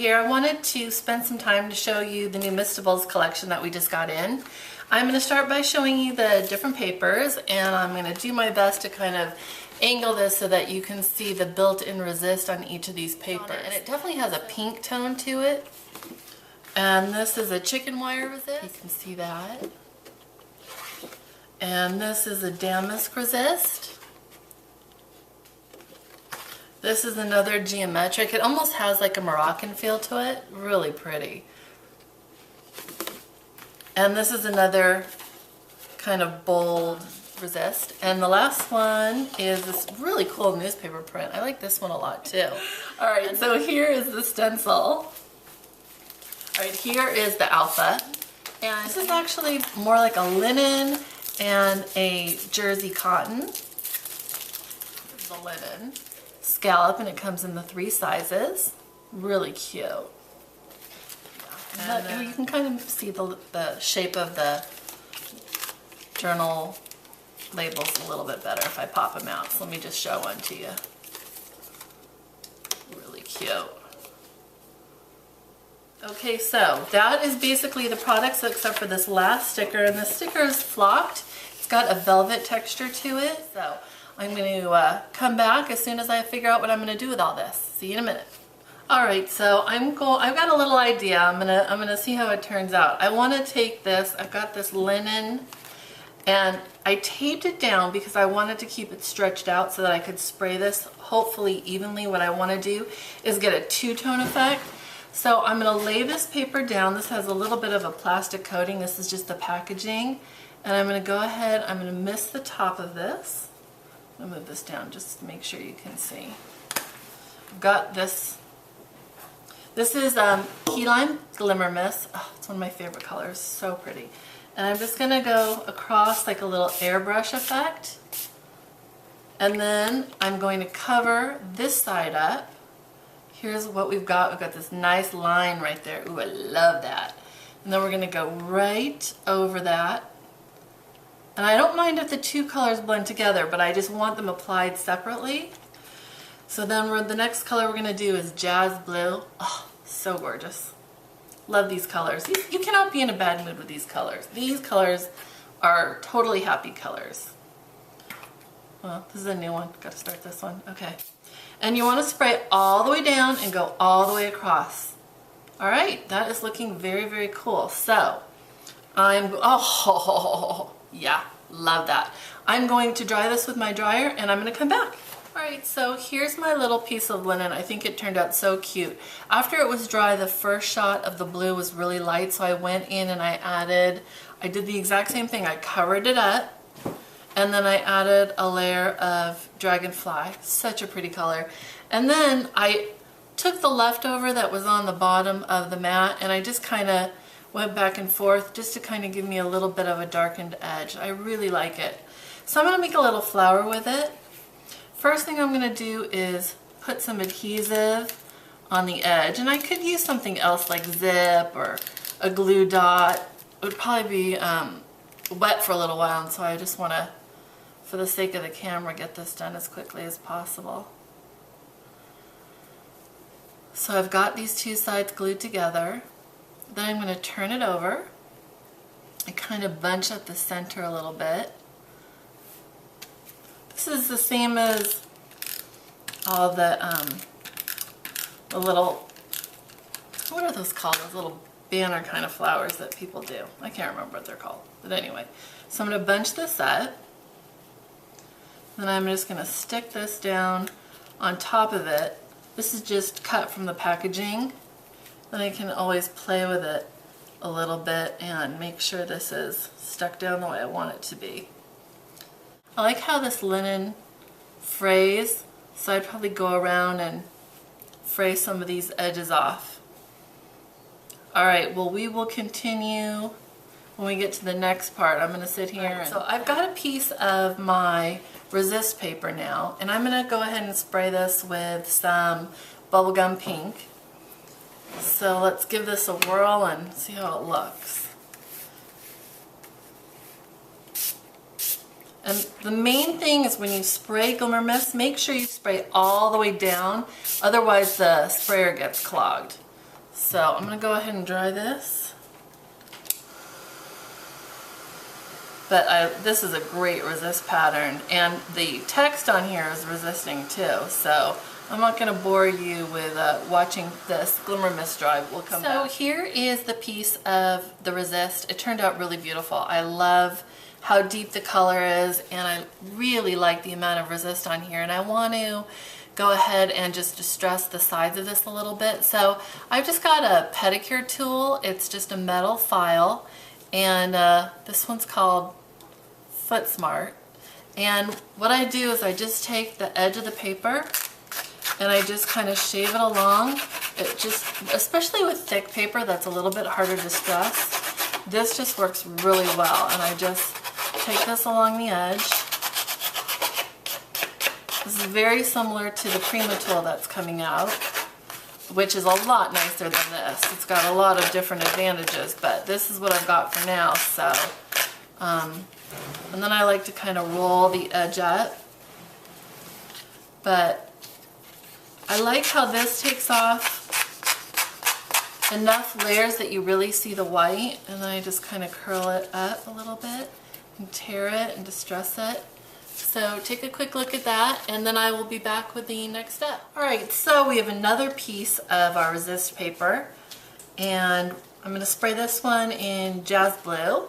here. I wanted to spend some time to show you the new Mistables collection that we just got in. I'm going to start by showing you the different papers, and I'm going to do my best to kind of angle this so that you can see the built-in resist on each of these papers. And it definitely has a pink tone to it. And this is a chicken wire resist. You can see that. And this is a damask resist. This is another geometric. It almost has like a Moroccan feel to it. Really pretty. And this is another kind of bold resist. And the last one is this really cool newspaper print. I like this one a lot too. Alright, so here is the stencil. Alright, here is the alpha. And this is actually more like a linen and a jersey cotton. This is the linen. Scallop, and it comes in the 3 sizes. Really cute. Yeah. And you can kind of see the shape of the journal labels a little bit better if I pop them out. So let me just show one to you. Really cute. Okay, so that is basically the products except for this last sticker, and the sticker is flocked. It's got a velvet texture to it. So I'm going to come back as soon as I figure out what I'm going to do with all this. See you in a minute. Alright, so I've got a little idea. I'm gonna see how it turns out. I want to take this, I've got this linen, and I taped it down because I wanted to keep it stretched out so that I could spray this hopefully evenly. What I want to do is get a two-tone effect. So I'm going to lay this paper down. This has a little bit of a plastic coating. This is just the packaging. And I'm going to go ahead, I'm going to mist the top of this. I'll move this down just to make sure you can see. I've got this. This is Key Lime Glimmer Mist. Oh, it's one of my favorite colors. So pretty. And I'm just going to go across like a little airbrush effect. And then I'm going to cover this side up. Here's what we've got. We've got this nice line right there. Ooh, I love that. And then we're going to go right over that. And I don't mind if the two colors blend together, but I just want them applied separately. So then the next color we're going to do is Jazz Blue. Oh, so gorgeous. Love these colors. You cannot be in a bad mood with these colors. These colors are totally happy colors. Well, this is a new one. Got to start this one. Okay. And you want to spray all the way down and go all the way across. Alright, that is looking very, very cool. So, yeah, love that. I'm going to dry this with my dryer and I'm going to come back. Alright, so here's my little piece of linen. I think it turned out so cute. After it was dry, the first shot of the blue was really light, so I went in and I did the exact same thing. I covered it up. And then I added a layer of Dragonfly. Such a pretty color. And then I took the leftover that was on the bottom of the mat and I just kind of went back and forth just to kind of give me a little bit of a darkened edge. I really like it. So I'm going to make a little flower with it. First thing I'm going to do is put some adhesive on the edge. And I could use something else like zip or a glue dot. It would probably be wet for a little while, and so I just want to, for the sake of the camera, get this done as quickly as possible. So I've got these two sides glued together. Then I'm going to turn it over. I kind of bunch up the center a little bit. This is the same as all the little, what are those called? Those little banner kind of flowers that people do. I can't remember what they're called. But anyway, so I'm going to bunch this up. Then I'm just going to stick this down on top of it. This is just cut from the packaging. Then I can always play with it a little bit and make sure this is stuck down the way I want it to be. I like how this linen frays, so I'd probably go around and fray some of these edges off. Alright, well, we will continue when we get to the next part. I'm going to sit here. Right, so I've got a piece of my resist paper now, and I'm going to go ahead and spray this with some bubblegum pink. So let's give this a whirl and see how it looks. And the main thing is when you spray Glimmer Mist, make sure you spray all the way down, otherwise the sprayer gets clogged. So I'm going to go ahead and dry this. But this is a great resist pattern, and the text on here is resisting too, so I'm not going to bore you with watching this. Glimmer Mist Dry will come back. So here is the piece of the resist. It turned out really beautiful. I love how deep the color is, and I really like the amount of resist on here, and I want to go ahead and just distress the sides of this a little bit. So I've just got a pedicure tool. It's just a metal file, and this one's called Foot Smart. And what I do is I just take the edge of the paper and I just kind of shave it along. It just, especially with thick paper that's a little bit harder to stress, this just works really well. And I just take this along the edge. This is very similar to the Prima tool that's coming out, which is a lot nicer than this. It's got a lot of different advantages, but this is what I've got for now. So, and then I like to kind of roll the edge up, but I like how this takes off enough layers that you really see the white, and then I just kind of curl it up a little bit and tear it and distress it. So take a quick look at that, and then I will be back with the next step. Alright, so we have another piece of our resist paper, and I'm going to spray this one in Jazz Blue.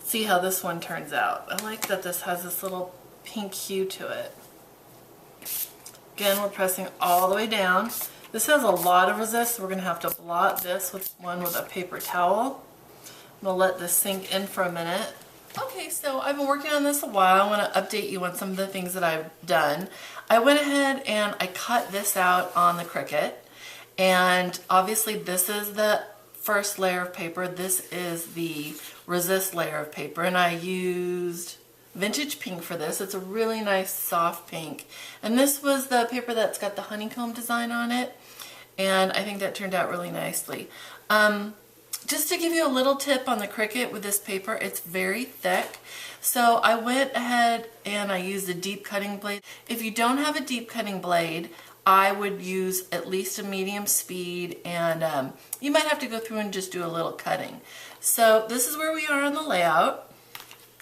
See how this one turns out. I like that this has this little pink hue to it. Again, we're pressing all the way down. This has a lot of resist, so we're going to have to blot this with a paper towel. I'm going to let this sink in for a minute. Okay, so I've been working on this a while. I want to update you on some of the things that I've done. I went ahead and I cut this out on the Cricut, and obviously this is the first layer of paper. This is the resist layer of paper, and I used vintage pink for this. It's a really nice soft pink, and this was the paper that's got the honeycomb design on it, and I think that turned out really nicely. Just to give you a little tip on the Cricut with this paper, it's very thick, so I went ahead and I used a deep cutting blade. If you don't have a deep cutting blade, I would use at least a medium speed, and you might have to go through and just do a little cutting. So this is where we are on the layout.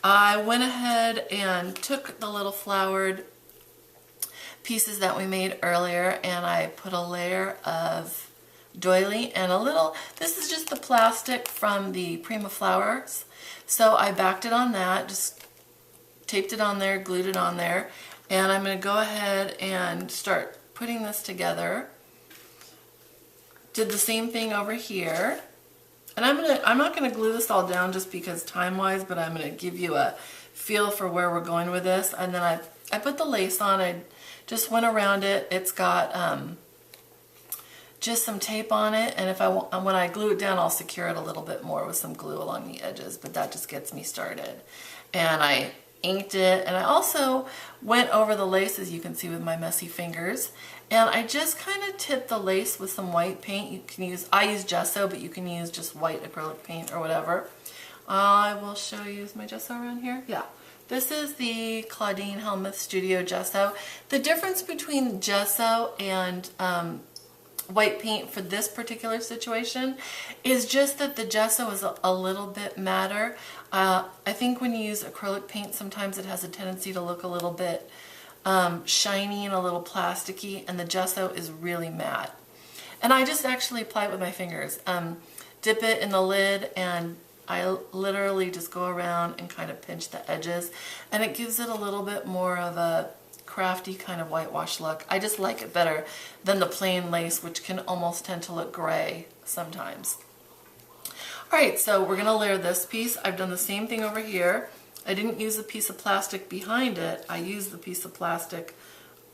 I went ahead and took the little flowered pieces that we made earlier, and I put a layer of doily and a little, this is just the plastic from the Prima flowers. So I backed it on that, just taped it on there, glued it on there, and I'm going to go ahead and start putting this together. Did the same thing over here, and I'm not going to glue this all down just because time-wise, but I'm going to give you a feel for where we're going with this. And then I put the lace on. I just went around it. It's got just some tape on it, and when I glue it down, I'll secure it a little bit more with some glue along the edges, but that just gets me started. And I inked it, and I also went over the lace, as you can see with my messy fingers, and I just kind of tipped the lace with some white paint. You can use, I use gesso, but you can use just white acrylic paint or whatever. I will show you, is my gesso around here? Yeah. This is the Claudine Helmuth Studio Gesso. The difference between gesso and white paint for this particular situation is just that the gesso is a little bit matter. I think when you use acrylic paint, sometimes it has a tendency to look a little bit shiny and a little plasticky, and the gesso is really matte. And I just actually apply it with my fingers. Dip it in the lid, and I literally just go around and kind of pinch the edges, and it gives it a little bit more of a crafty kind of whitewash look. I just like it better than the plain lace, which can almost tend to look gray sometimes. Alright, so we're going to layer this piece. I've done the same thing over here. I didn't use a piece of plastic behind it. I used the piece of plastic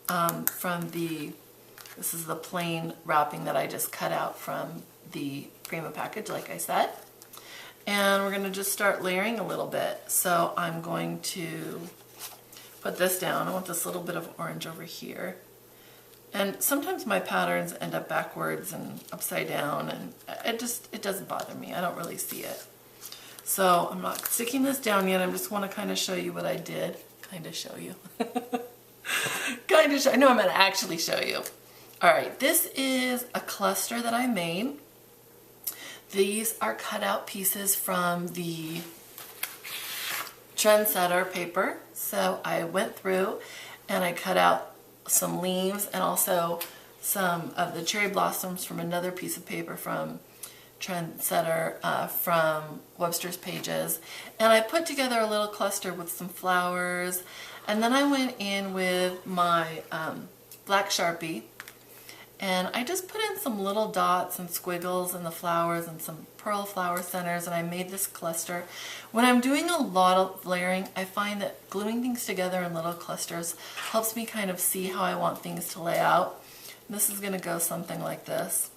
from this is the plain wrapping that I just cut out from the Prima package, like I said. And we're going to just start layering a little bit. So I'm going to put this down. I want this little bit of orange over here. And sometimes my patterns end up backwards and upside down, and it doesn't bother me. I don't really see it. So I'm not sticking this down yet. I just want to kind of show you what I did. Kind of show you. I know I'm going to actually show you. Alright, this is a cluster that I made. These are cut out pieces from the Trendsetter paper. So I went through and I cut out some leaves and also some of the cherry blossoms from another piece of paper from Trendsetter from Webster's Pages, and I put together a little cluster with some flowers, and then I went in with my black Sharpie and I just put in some little dots and squiggles in the flowers and some pearl flower centers, and I made this cluster. When I'm doing a lot of layering, I find that gluing things together in little clusters helps me kind of see how I want things to lay out. And this is going to go something like this.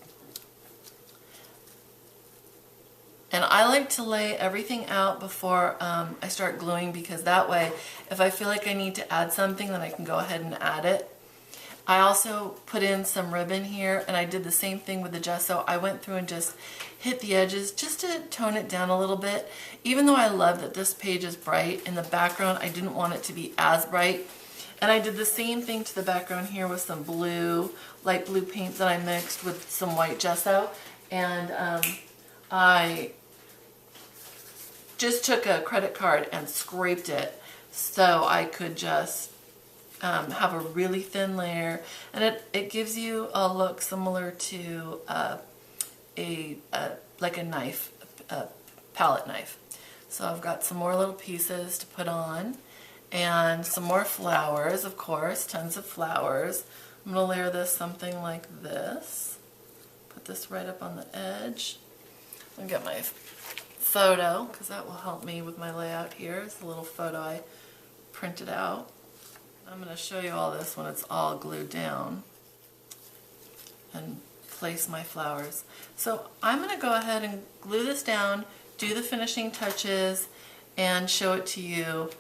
And I like to lay everything out before I start gluing, because that way if I feel like I need to add something, then I can go ahead and add it. I also put in some ribbon here, and I did the same thing with the gesso. I went through and just hit the edges just to tone it down a little bit. Even though I love that this page is bright in the background, I didn't want it to be as bright. And I did the same thing to the background here with some blue, light blue paint that I mixed with some white gesso. And I just took a credit card and scraped it so I could just have a really thin layer, and it gives you a look similar to like a knife, a palette knife. So I've got some more little pieces to put on, and some more flowers, of course, tons of flowers. I'm going to layer this something like this. Put this right up on the edge. I'll get my photo, because that will help me with my layout here. It's a little photo I printed out. I'm going to show you all this when it's all glued down and place my flowers. So I'm going to go ahead and glue this down, do the finishing touches, and show it to you,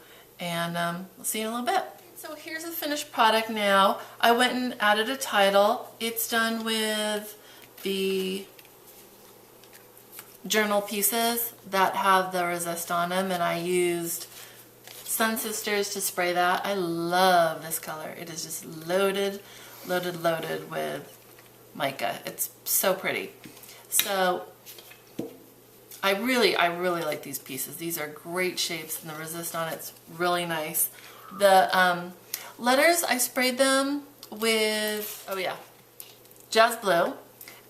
and we'll see you in a little bit. So here's the finished product now. I went and added a title. It's done with the journal pieces that have the resist on them, and I used Sun Sisters to spray that. I love this color. It is just loaded, loaded, loaded with mica. It's so pretty. So I really like these pieces. These are great shapes, and the resist on it's really nice. The letters, I sprayed them with, oh yeah, Jazz Blue,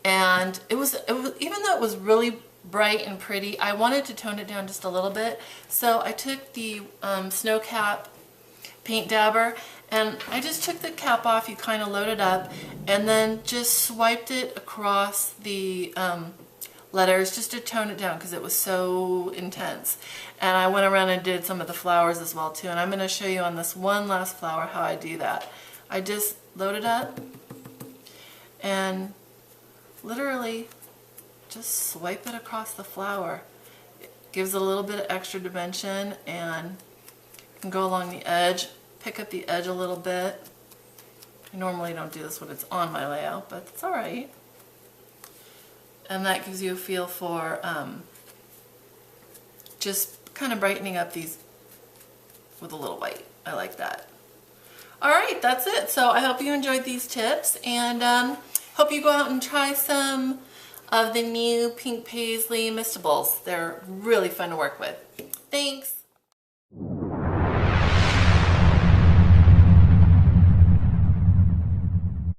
and it was even though it was really bright and pretty, I wanted to tone it down just a little bit, so I took the Snow Cap paint dabber, and I just took the cap off. You kind of load it up and then just swiped it across the letters just to tone it down because it was so intense. And I went around and did some of the flowers as well too, and I'm going to show you on this one last flower how I do that. I just load it up and literally just swipe it across the flower. It gives it a little bit of extra dimension, and you can go along the edge, pick up the edge a little bit. I normally don't do this when it's on my layout, but it's alright. And that gives you a feel for just kind of brightening up these with a little white. I like that. Alright, that's it. So I hope you enjoyed these tips, and hope you go out and try some of the new pink Paislee Mistables. They're really fun to work with. Thanks!